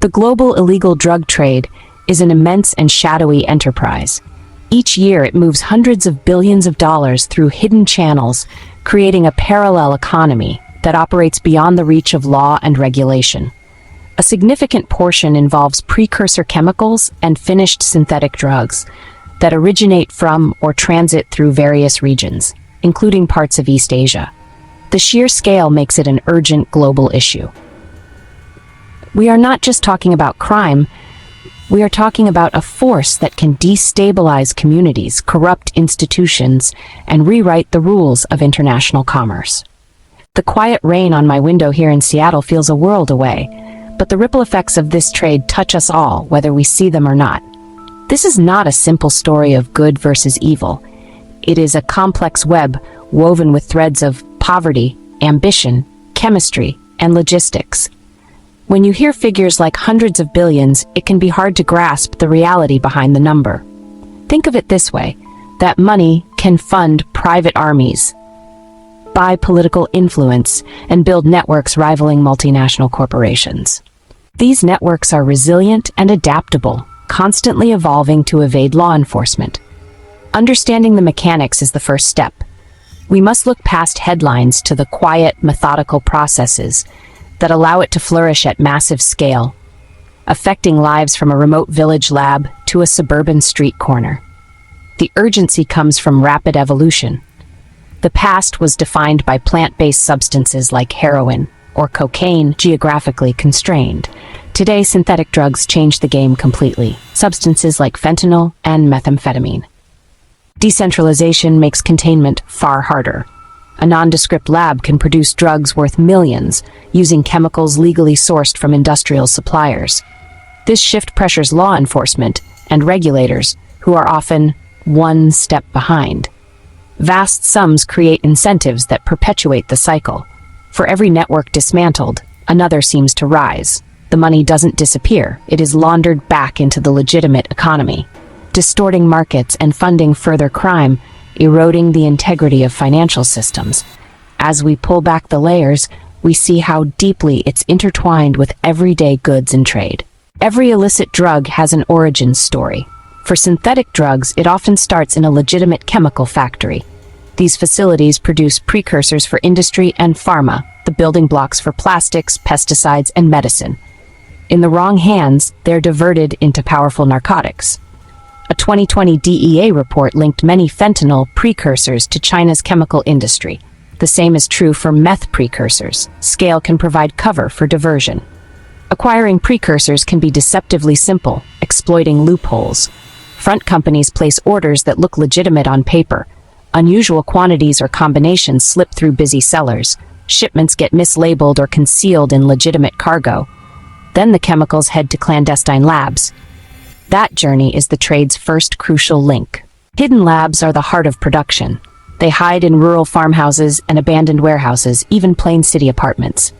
The global illegal drug trade is an immense and shadowy enterprise. Each year it moves hundreds of billions of dollars through hidden channels, creating a parallel economy that operates beyond the reach of law and regulation. A significant portion involves precursor chemicals and finished synthetic drugs that originate from or transit through various regions, including parts of East Asia. The sheer scale makes it an urgent global issue. We are not just talking about crime, we are talking about a force that can destabilize communities, corrupt institutions, and rewrite the rules of international commerce. The quiet rain on my window here in Seattle feels a world away, but the ripple effects of this trade touch us all, whether we see them or not. This is not a simple story of good versus evil. It is a complex web woven with threads of poverty, ambition, chemistry, and logistics. When you hear figures like hundreds of billions, it can be hard to grasp the reality behind the number. Think of it this way: that money can fund private armies, buy political influence, and build networks rivaling multinational corporations. These networks are resilient and adaptable, constantly evolving to evade law enforcement. Understanding the mechanics is the first step. We must look past headlines to the quiet, methodical processes that allow it to flourish at massive scale, affecting lives from a remote village lab to a suburban street corner. The urgency comes from rapid evolution. The past was defined by plant-based substances like heroin or cocaine, geographically constrained. Today, synthetic drugs change the game completely. Substances like fentanyl and methamphetamine. Decentralization makes containment far harder. A nondescript lab can produce drugs worth millions, using chemicals legally sourced from industrial suppliers. This shift pressures law enforcement and regulators, who are often one step behind. Vast sums create incentives that perpetuate the cycle. For every network dismantled, another seems to rise. The money doesn't disappear, it is laundered back into the legitimate economy, distorting markets and funding further crime, eroding the integrity of financial systems. As we pull back the layers, we see how deeply it's intertwined with everyday goods and trade. Every illicit drug has an origin story. For synthetic drugs, it often starts in a legitimate chemical factory. These facilities produce precursors for industry and pharma, the building blocks for plastics, pesticides, and medicine. In the wrong hands, they're diverted into powerful narcotics. A 2020 DEA report linked many fentanyl precursors to China's chemical industry. The same is true for meth precursors. Scale can provide cover for diversion. Acquiring precursors can be deceptively simple, exploiting loopholes. Front companies place orders that look legitimate on paper. Unusual quantities or combinations slip through busy sellers. Shipments get mislabeled or concealed in legitimate cargo. Then the chemicals head to clandestine labs. That journey is the trade's first crucial link. Hidden labs are the heart of production. They hide in rural farmhouses and abandoned warehouses, even plain city apartments.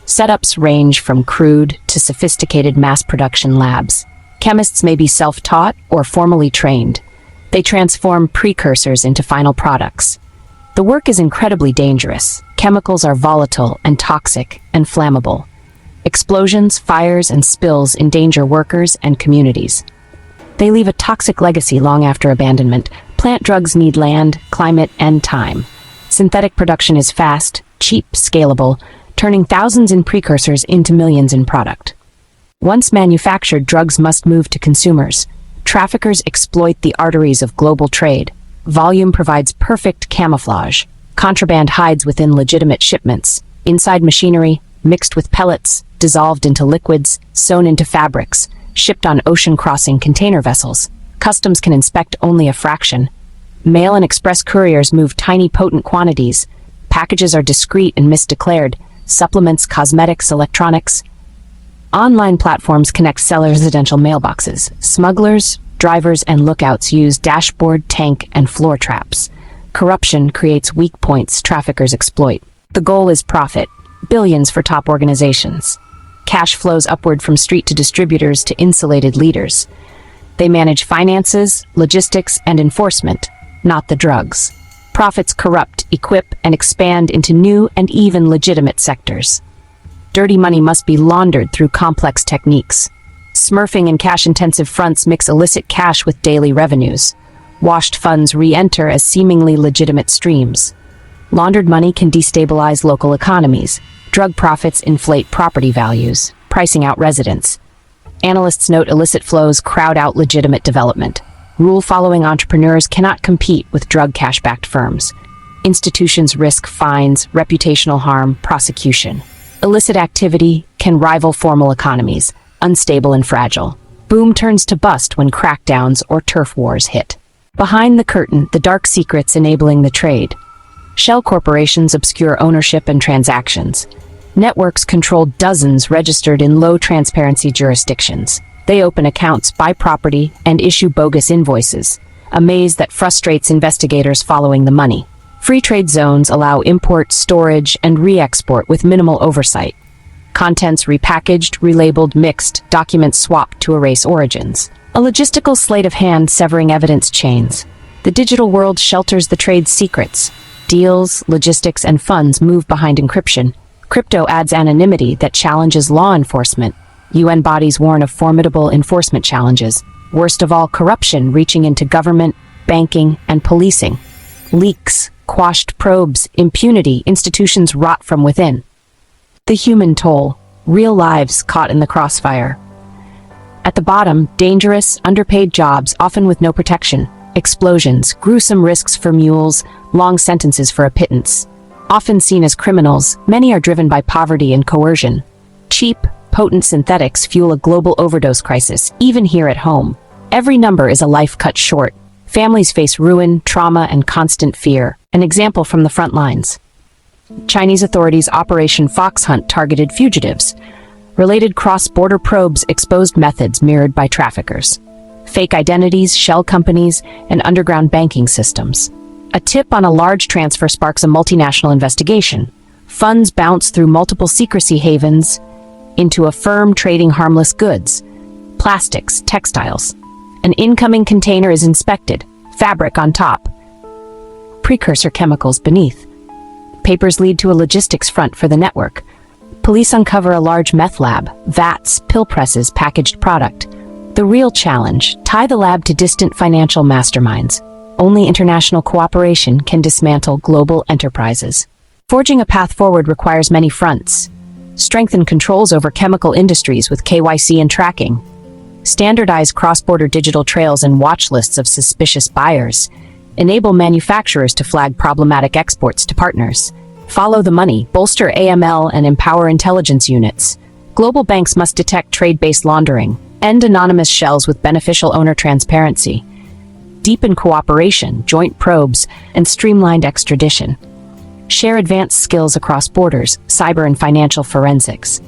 Setups range from crude to sophisticated mass production labs. Chemists may be self-taught or formally trained. They transform precursors into final products. The work is incredibly dangerous. Chemicals are volatile and toxic and flammable. Explosions, fires, and spills endanger workers and communities. They leave a toxic legacy long after abandonment. Plant drugs need land, climate, and time. Synthetic production is fast, cheap, scalable, turning thousands in precursors into millions in product. Once manufactured, drugs must move to consumers. Traffickers exploit the arteries of global trade. Volume provides perfect camouflage. Contraband hides within legitimate shipments. Inside machinery, mixed with pellets, dissolved into liquids, sewn into fabrics, shipped on ocean-crossing container vessels. Customs can inspect only a fraction. Mail and express couriers move tiny, potent quantities. Packages are discreet and misdeclared. Supplements, cosmetics, electronics. Online platforms connect sellers' residential mailboxes. Smugglers, drivers, and lookouts use dashboard, tank, and floor traps. Corruption creates weak points traffickers exploit. The goal is profit. Billions for top organizations. Cash flows upward from street to distributors to insulated leaders. They manage finances, logistics, and enforcement, not the drugs. Profits corrupt, equip, and expand into new and even legitimate sectors. Dirty money must be laundered through complex techniques. Smurfing and cash-intensive fronts mix illicit cash with daily revenues. Washed funds re-enter as seemingly legitimate streams. Laundered money can destabilize local economies. Drug profits inflate property values, pricing out residents. Analysts note illicit flows crowd out legitimate development. Rule-following entrepreneurs cannot compete with drug cash-backed firms. Institutions risk fines, reputational harm, prosecution. Illicit activity can rival formal economies, unstable and fragile. Boom turns to bust when crackdowns or turf wars hit. Behind the curtain, the dark secrets enabling the trade. Shell corporations obscure ownership and transactions. Networks control dozens registered in low-transparency jurisdictions. They open accounts, buy property, and issue bogus invoices, a maze that frustrates investigators following the money. Free trade zones allow import, storage, and re-export with minimal oversight. Contents repackaged, relabeled, mixed, documents swapped to erase origins. A logistical sleight of hand severing evidence chains. The digital world shelters the trade's secrets. Deals, logistics, and funds move behind encryption. Crypto adds anonymity that challenges law enforcement. UN bodies warn of formidable enforcement challenges. Worst of all, corruption reaching into government, banking, and policing. Leaks, quashed probes, impunity, institutions rot from within. The human toll, real lives caught in the crossfire. At the bottom, dangerous, underpaid jobs, often with no protection. Explosions, gruesome risks for mules, long sentences for a pittance. Often seen as criminals, many are driven by poverty and coercion. Cheap, potent synthetics fuel a global overdose crisis, even here at home. Every number is a life cut short. Families face ruin, trauma, and constant fear. An example from the front lines. Chinese authorities' Operation Fox Hunt targeted fugitives. Related cross-border probes exposed methods mirrored by traffickers. Fake identities, shell companies, and underground banking systems. A tip on a large transfer sparks a multinational investigation. Funds bounce through multiple secrecy havens into a firm trading harmless goods, plastics, textiles. An incoming container is inspected, fabric on top, precursor chemicals beneath. Papers lead to a logistics front for the network. Police uncover a large meth lab, vats, pill presses, packaged product. The real challenge, tie the lab to distant financial masterminds. Only international cooperation can dismantle global enterprises. Forging a path forward requires many fronts. Strengthen controls over chemical industries with KYC and tracking. Standardize cross-border digital trails and watch lists of suspicious buyers. Enable manufacturers to flag problematic exports to partners. Follow the money, bolster AML, and empower intelligence units. Global banks must detect trade-based laundering. End anonymous shells with beneficial owner transparency. Deepen cooperation, joint probes, and streamlined extradition. Share advanced skills across borders, cyber and financial forensics.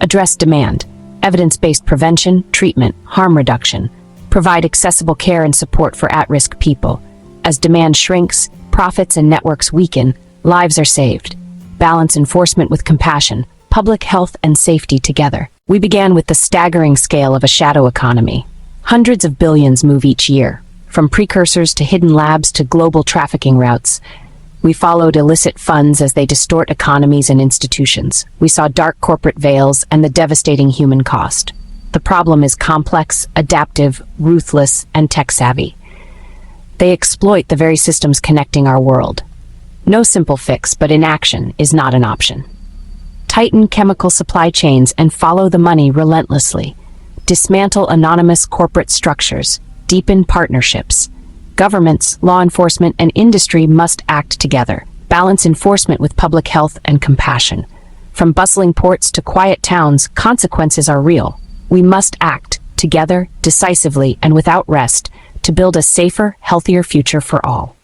Address demand, evidence-based prevention, treatment, harm reduction. Provide accessible care and support for at-risk people. As demand shrinks, profits and networks weaken, lives are saved. Balance enforcement with compassion, public health and safety together. We began with the staggering scale of a shadow economy. Hundreds of billions move each year. From precursors to hidden labs to global trafficking routes. We followed illicit funds as they distort economies and institutions. We saw dark corporate veils and the devastating human cost. The problem is complex, adaptive, ruthless, and tech-savvy. They exploit the very systems connecting our world. No simple fix, but inaction is not an option. Tighten chemical supply chains and follow the money relentlessly. Dismantle anonymous corporate structures. Deepen partnerships. Governments, law enforcement, and industry must act together. Balance enforcement with public health and compassion. From bustling ports to quiet towns, consequences are real. We must act together, decisively, and without rest to build a safer, healthier future for all.